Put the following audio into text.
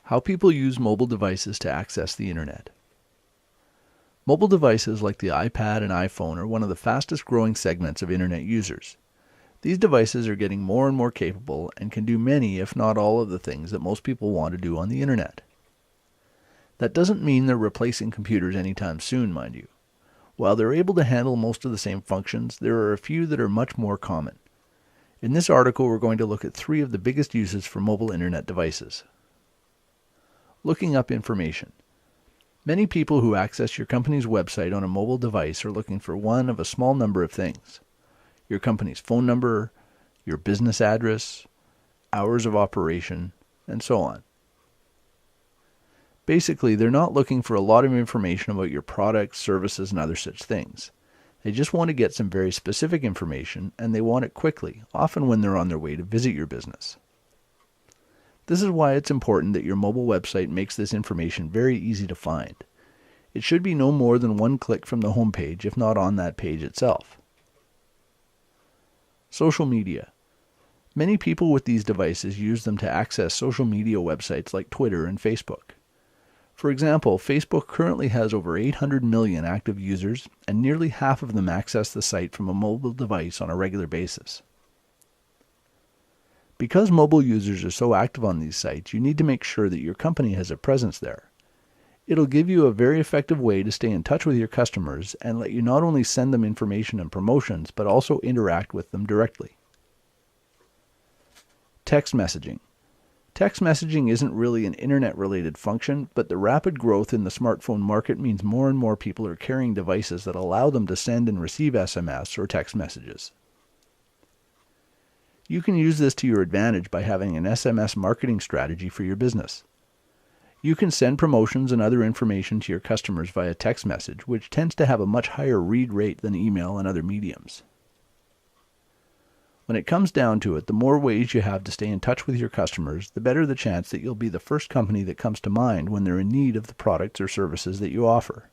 How people use mobile devices to access the internet. Mobile devices like the iPad and iPhone are one of the fastest growing segments of internet users. These devices are getting more and more capable and can do many, if not all, of the things that most people want to do on the internet. That doesn't mean they're replacing computers anytime soon, mind you. While they're able to handle most of the same functions, there are a few that are much more common. In this article, we're going to look at 3 of the biggest uses for mobile internet devices. Looking up information. Many people who access your company's website on a mobile device are looking for one of a small number of things: your company's phone number, your business address, hours of operation, and so on. Basically, they're not looking for a lot of information about your products, services, and other such things. They just want to get some very specific information, and they want it quickly, often when they're on their way to visit your business. This is why it's important that your mobile website makes this information very easy to find. It should be no more than one click from the home page, if not on that page itself. Social media. Many people with these devices use them to access social media websites like Twitter and Facebook. For example, Facebook currently has over 800 million active users, and nearly half of them access the site from a mobile device on a regular basis. Because mobile users are so active on these sites, you need to make sure that your company has a presence there. It'll give you a very effective way to stay in touch with your customers and let you not only send them information and promotions, but also interact with them directly. Text messaging. Text messaging isn't really an internet-related function, but the rapid growth in the smartphone market means more and more people are carrying devices that allow them to send and receive SMS or text messages. You can use this to your advantage by having an SMS marketing strategy for your business. You can send promotions and other information to your customers via text message, which tends to have a much higher read rate than email and other mediums. When it comes down to it, the more ways you have to stay in touch with your customers, the better the chance that you'll be the first company that comes to mind when they're in need of the products or services that you offer.